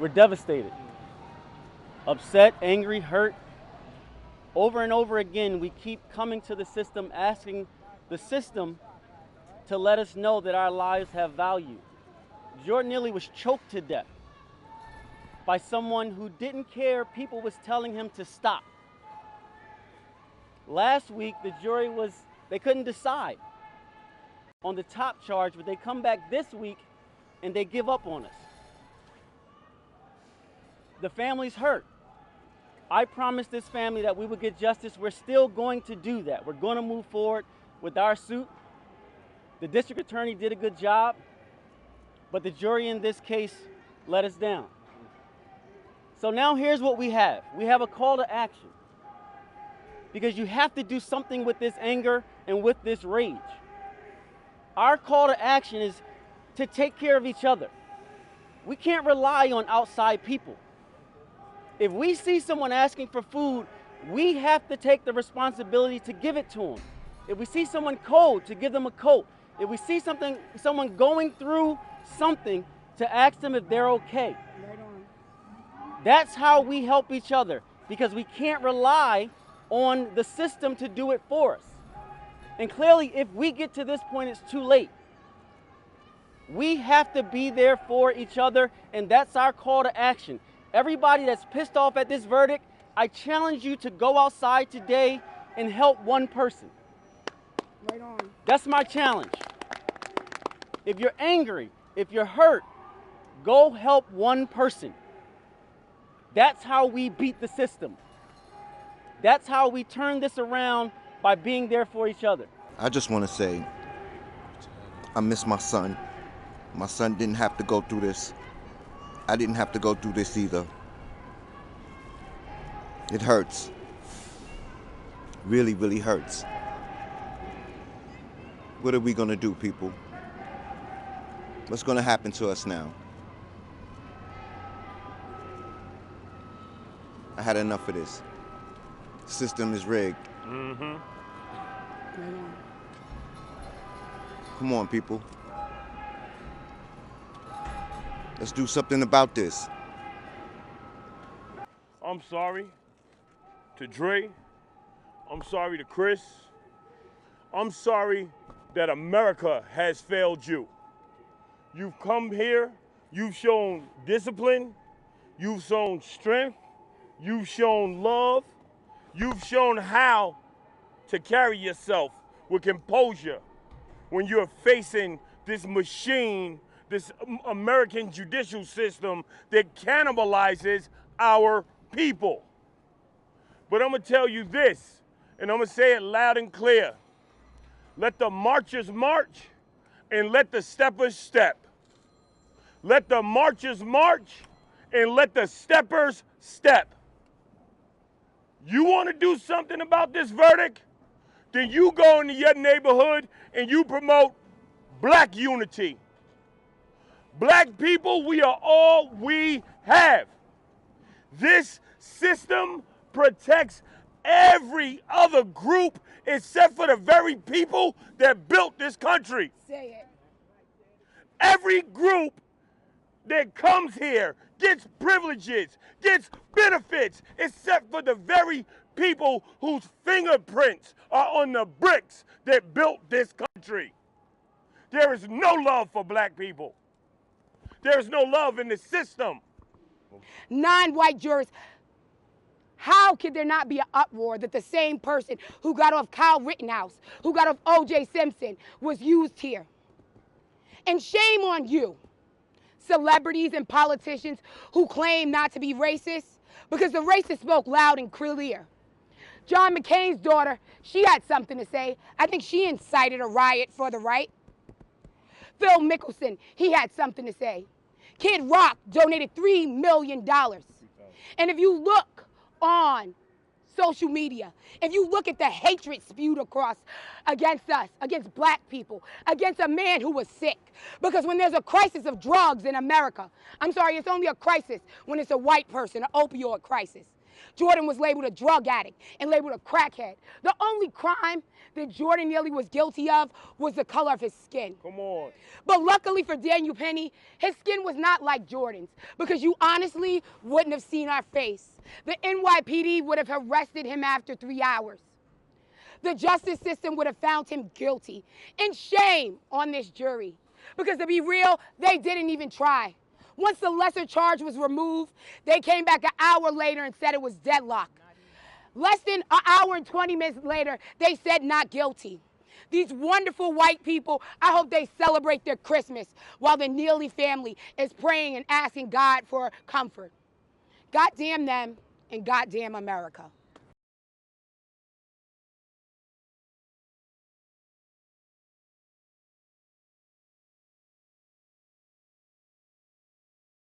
We're devastated, upset, angry, hurt. Over and over again, we keep coming to the system, asking the system to let us know that our lives have value. Jordan Neely was choked to death by someone who didn't care people was telling him to stop. Last week, the jury they couldn't decide on the top charge, but they come back this week and they give up on us. The family's hurt. I promised this family that we would get justice. We're still going to do that. We're going to move forward with our suit. The district attorney did a good job, but the jury in this case let us down. So now here's what we have. We have a call to action, because you have to do something with this anger and with this rage. Our call to action is to take care of each other. We can't rely on outside people. If we see someone asking for food, we have to take the responsibility to give it to them. If we see someone cold, to give them a coat. If we see someone going through something, to ask them if they're okay. Right on. That's how we help each other, because we can't rely on the system to do it for us. And clearly, if we get to this point, it's too late. We have to be there for each other, and that's our call to action. Everybody that's pissed off at this verdict, I challenge you to go outside today and help one person. Right on. That's my challenge. If you're angry, if you're hurt, go help one person. That's how we beat the system. That's how we turn this around, by being there for each other. I just want to say, I miss my son. My son didn't have to go through this. I didn't have to go through this either. It hurts. Really, really hurts. What are we going to do, people? What's going to happen to us now? I had enough of this. The system is rigged. Mm-hmm. Come on, people. Let's do something about this. I'm sorry to Dre. I'm sorry to Chris. I'm sorry that America has failed you. You've come here, you've shown discipline, you've shown strength, you've shown love, you've shown how to carry yourself with composure when you're facing this machine, this American judicial system that cannibalizes our people. But I'm gonna tell you this, and I'm gonna say it loud and clear. Let the marchers march, and let the steppers step. Let the marchers march, and let the steppers step. You wanna do something about this verdict? Then you go into your neighborhood and you promote black unity. Black people, we are all we have. This system protects every other group except for the very people that built this country. Say it. Every group that comes here gets privileges, gets benefits, except for the very people whose fingerprints are on the bricks that built this country. There is no love for black people. There is no love in the system. Non-white jurors, how could there not be an uproar that the same person who got off Kyle Rittenhouse, who got off O.J. Simpson, was used here? And shame on you, celebrities and politicians who claim not to be racist, because the racists spoke loud and clear. John McCain's daughter, she had something to say. I think she incited a riot for the right. Phil Mickelson, he had something to say. Kid Rock donated $3 million. And if you look on social media, if you look at the hatred spewed across against us, against black people, against a man who was sick, because when there's a crisis of drugs in America, I'm sorry, it's only a crisis when it's a white person, an opioid crisis. Jordan was labeled a drug addict and labeled a crackhead. The only crime that Jordan Neely was guilty of was the color of his skin. Come on. But luckily for Daniel Penny, his skin was not like Jordan's, because you honestly wouldn't have seen our face. The NYPD would have arrested him after 3 hours. The justice system would have found him guilty. And shame on this jury. Because to be real, they didn't even try. Once the lesser charge was removed, they came back an hour later and said it was deadlock. Less than an hour and 20 minutes later, they said not guilty. These wonderful white people, I hope they celebrate their Christmas while the Neely family is praying and asking God for comfort. God damn them and God damn America.